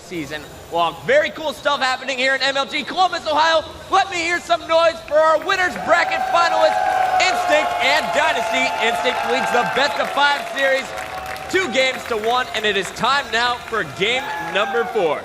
season long. Very cool stuff happening here in MLG Columbus, Ohio. Let me hear some noise for our winners bracket finalists, Instinct and Dynasty. Instinct leads the best of 5 series 2 games to 1, and it is time now for game number 4.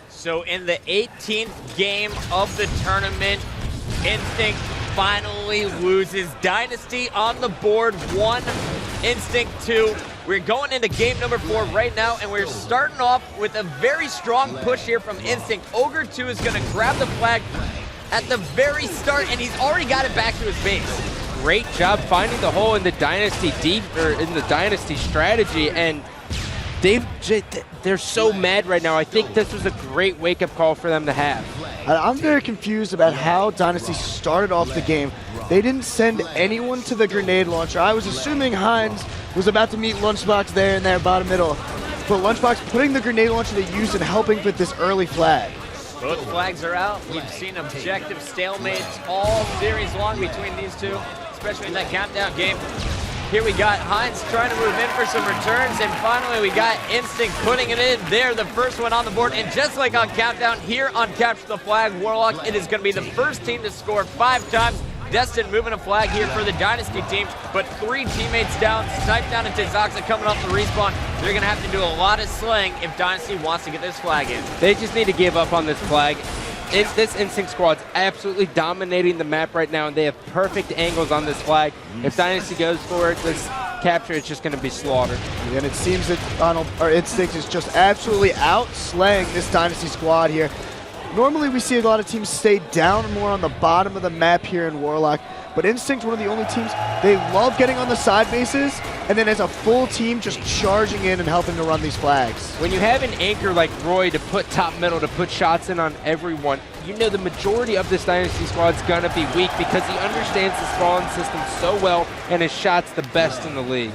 So in the 18th game of the tournament, Instinct finally loses. Dynasty on the board, 1, Instinct 2. We're going into game number 4 right now, and we're starting off with a very strong push here from Instinct. Ogre 2 is going to grab the flag at the very start, and he's already got it back to his base. Great job finding the hole in the Dynasty in the Dynasty strategy, and they're so mad right now. I think this was a great wake-up call for them to have. I'm very confused about how Dynasty started off the game. They didn't send anyone to the grenade launcher. I was assuming Hines was about to meet Lunchbox there in their bottom middle, but Lunchbox putting the grenade launcher to use and helping with this early flag. Both flags are out. We've seen objective stalemates all series long between these two, especially in that countdown game. Here we got Hines trying to move in for some returns, and finally we got Instinct putting it in there, the first one on the board. And just like on Countdown, here on Capture the Flag Warlock, it is going to be the first team to score 5 times. Destin moving a flag here for the Dynasty team, but 3 teammates down. Snipedown and Tsquared coming off the respawn. They're going to have to do a lot of slaying if Dynasty wants to get this flag in. They just need to give up on this flag. This Instinct squad's absolutely dominating the map right now, and they have perfect angles on this flag. If Dynasty goes for it, this capture, it's just going to be slaughtered. And it seems that Instinct is just absolutely out-slaying this Dynasty squad here. Normally we see a lot of teams stay down more on the bottom of the map here in Warlock, but Instinct, one of the only teams, they love getting on the side bases, and then as a full team just charging in and helping to run these flags. When you have an anchor like Roy to put top middle, to put shots in on everyone, you know the majority of this Dynasty squad is going to be weak because he understands the spawn system so well, and his shot's the best in the league.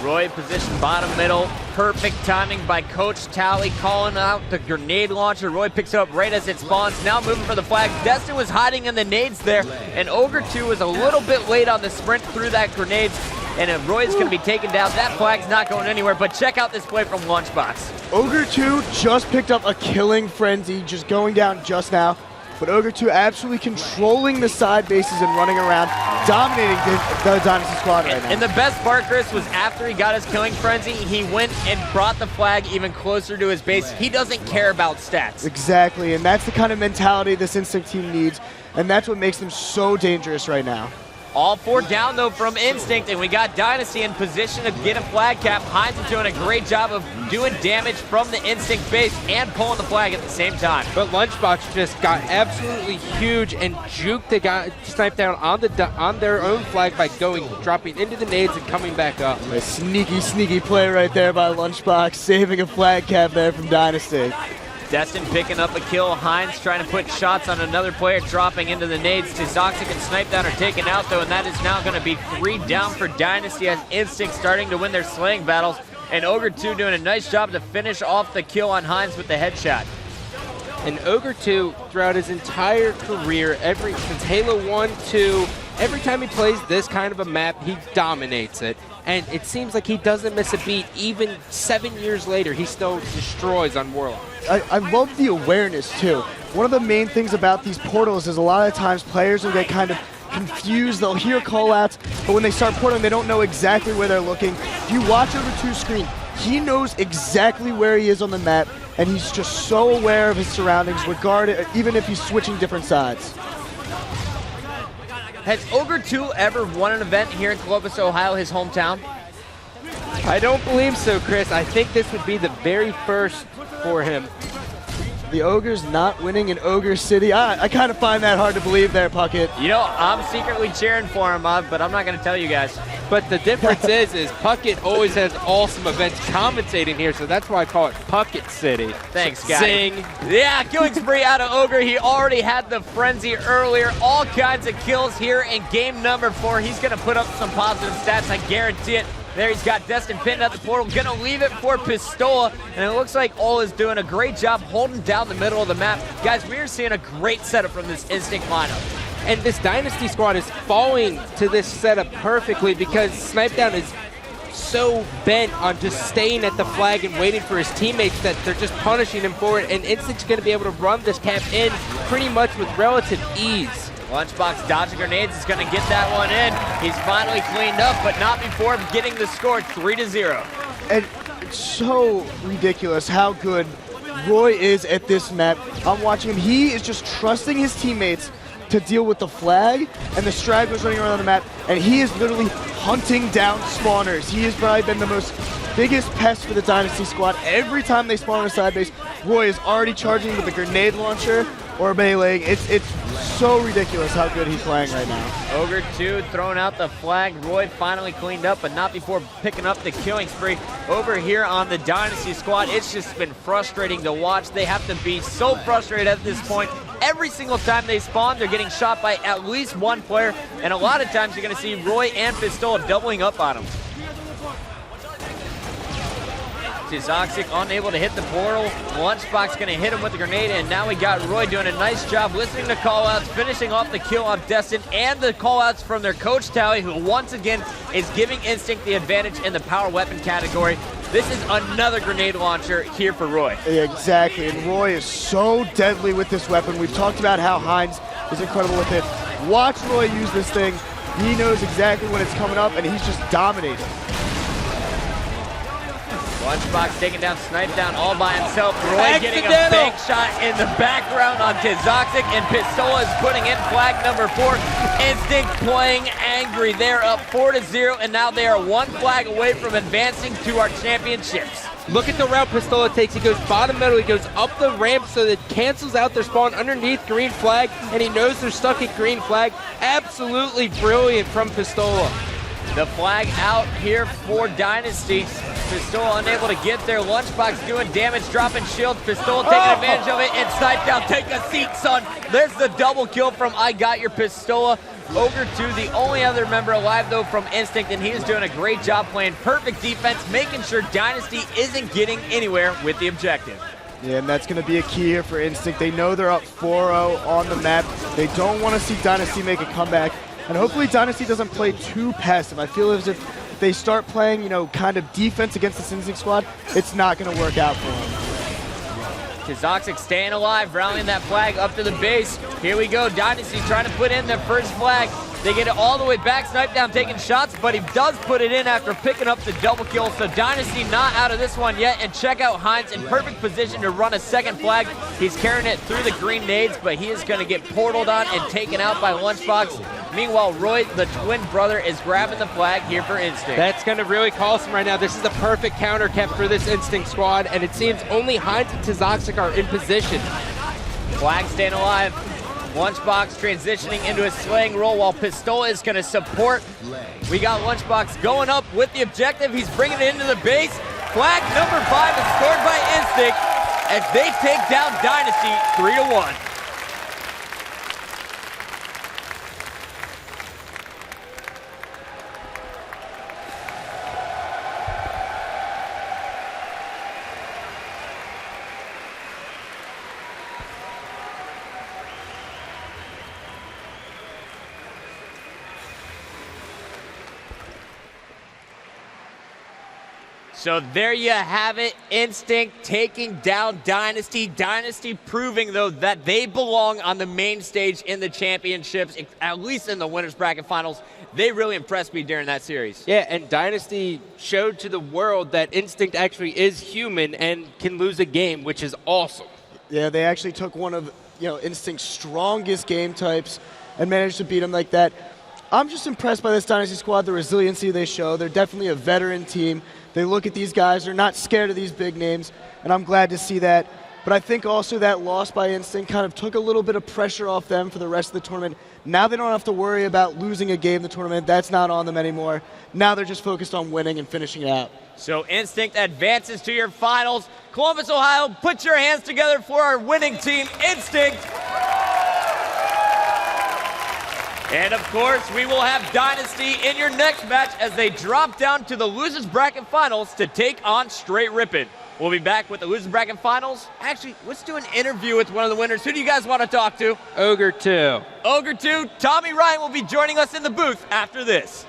Roy positioned bottom middle. Perfect timing by Coach Tally calling out the grenade launcher. Roy picks it up right as it spawns. Now moving for the flag. Destin was hiding in the nades there, and Ogre 2 was a little bit late on the sprint through that grenade, and if Roy's going to be taken down, that flag's not going anywhere. But check out this play from Lunchbox. Ogre 2 just picked up a killing frenzy, just going down just now. But Ogre 2 absolutely controlling the side bases and running around, dominating the Dynasty squad right now. And the best part, Chris, was after he got his killing frenzy, he went and brought the flag even closer to his base. He doesn't care about stats. Exactly, and that's the kind of mentality this Instinct team needs, and that's what makes them so dangerous right now. All 4 down, though, from Instinct, and we got Dynasty in position to get a flag cap. Hines is doing a great job of doing damage from the Instinct base and pulling the flag at the same time. But Lunchbox just got absolutely huge and juked the guy Snipedown on their own flag by dropping into the nades and coming back up. A sneaky play right there by Lunchbox, saving a flag cap there from Dynasty. Destin picking up a kill. Hines trying to put shots on another player, dropping into the nades. Tsquared and Snipedown are taken out, though, and that is now going to be 3 down for Dynasty as Instinct starting to win their slaying battles. And Ogre 2 doing a nice job to finish off the kill on Hines with the headshot. And Ogre 2, throughout his entire career, since Halo 1, 2, every time he plays this kind of a map, he dominates it. And it seems like he doesn't miss a beat. Even 7 years later, he still destroys on Warlock. I love the awareness, too. One of the main things about these portals is a lot of times players will get kind of confused. They'll hear call-outs, but when they start portaling, they don't know exactly where they're looking. If you watch Ogre 2's screen, he knows exactly where he is on the map, and he's just so aware of his surroundings, even if he's switching different sides. Has Ogre 2 ever won an event here in Columbus, Ohio, his hometown? I don't believe so, Chris. I think this would be the very first for him. The Ogre's not winning in Ogre City. I kind of find that hard to believe there, Puckett. You know, I'm secretly cheering for him, but I'm not going to tell you guys. But the difference is Puckett always has awesome events commentating here, so that's why I call it Puckett City. Thanks, guys. Zing. Yeah, killing spree out of Ogre. He already had the frenzy earlier. All kinds of kills here in game number 4. He's going to put up some positive stats, I guarantee it. There he's got Destin pinned at the portal, gonna leave it for Pistola, and it looks like Ol is doing a great job holding down the middle of the map. Guys, we are seeing a great setup from this Instinct lineup. And this Dynasty squad is falling to this setup perfectly because Snipedown is so bent on just staying at the flag and waiting for his teammates that they're just punishing him for it, and Instinct's gonna be able to run this cap in pretty much with relative ease. Lunchbox dodging grenades is going to get that one in. He's finally cleaned up, but not before getting the score 3-0. And it's so ridiculous how good Roy is at this map. I'm watching him. He is just trusting his teammates to deal with the flag and the stragglers running around the map, and he is literally hunting down spawners. He has probably been the biggest pest for the Dynasty squad. Every time they spawn on a side base, Roy is already charging with a grenade launcher or meleeing. It's so ridiculous how good he's playing right now. Ogre 2 throwing out the flag. Roy finally cleaned up, but not before picking up the killing spree. Over here on the Dynasty squad, it's just been frustrating to watch. They have to be so frustrated at this point. Every single time they spawn, they're getting shot by at least one player, and a lot of times you're going to see Roy and Pistola doubling up on him. Tsquared unable to hit the portal. Lunchbox gonna hit him with a grenade, and now we got Roy doing a nice job listening to callouts, finishing off the kill on Destin, and the callouts from their coach Tally, who once again is giving Instinct the advantage in the power weapon category. This is another grenade launcher here for Roy. Yeah, exactly, and Roy is so deadly with this weapon. We've talked about how Hines is incredible with it. Watch Roy use this thing. He knows exactly when it's coming up, and he's just dominating. Lunchbox taking down Snipedown all by himself. Roy getting a bank shot in the background on Tsquared, and Pistola is putting in flag number 4. Instinct playing angry. They're up 4-0, and now they are one flag away from advancing to our championships. Look at the route Pistola takes. He goes bottom middle, he goes up the ramp so that it cancels out their spawn underneath green flag, and he knows they're stuck at green flag. Absolutely brilliant from Pistola. The flag out here for Dynasty. Pistola unable to get there. Lunchbox doing damage, dropping shields. Pistola taking advantage of it, and Snipedown, take a seat, son. There's the double kill from I Got Your Pistola. Ogre 2, the only other member alive, though, from Instinct, and he is doing a great job playing perfect defense, making sure Dynasty isn't getting anywhere with the objective. Yeah, and that's going to be a key here for Instinct. They know they're up 4-0 on the map. They don't want to see Dynasty make a comeback. And hopefully Dynasty doesn't play too passive. I feel as if they start playing, kind of defense against this Instinct squad, it's not going to work out for them. Tsquared staying alive, rallying that flag up to the base. Here we go, Dynasty trying to put in their first flag. They get it all the way back. Snipedown taking shots, but he does put it in after picking up the double kill. So Dynasty not out of this one yet. And check out Hines in perfect position to run a second flag. He's carrying it through the green nades, but he is going to get portaled on and taken out by Lunchbox. Meanwhile, Roy, the twin brother, is grabbing the flag here for Instinct. That's going to really cost him right now. This is the perfect counter kept for this Instinct squad, and it seems only Hines and Tsquared are in position. Flag staying alive. Lunchbox transitioning into a slaying role while Pistola is going to support. We got Lunchbox going up with the objective. He's bringing it into the base. Flag number 5 is scored by Instinct as they take down Dynasty 3-1. So there you have it, Instinct taking down Dynasty. Dynasty proving, though, that they belong on the main stage in the championships, at least in the winners bracket finals. They really impressed me during that series. Yeah, and Dynasty showed to the world that Instinct actually is human and can lose a game, which is awesome. Yeah, they actually took one of Instinct's strongest game types and managed to beat him like that. I'm just impressed by this Dynasty squad, the resiliency they show. They're definitely a veteran team. They look at these guys, they're not scared of these big names, and I'm glad to see that. but I think also that loss by Instinct kind of took a little bit of pressure off them for the rest of the tournament. Now they don't have to worry about losing a game in the tournament. That's not on them anymore. Now they're just focused on winning and finishing it out. So Instinct advances to your finals. Columbus, Ohio, put your hands together for our winning team, Instinct. And of course, we will have Dynasty in your next match as they drop down to the Losers Bracket Finals to take on Straight Rippin. We'll be back with the Losers Bracket Finals. Actually, let's do an interview with one of the winners. Who do you guys want to talk to? Ogre 2. Ogre 2, Tommy Ryan will be joining us in the booth after this.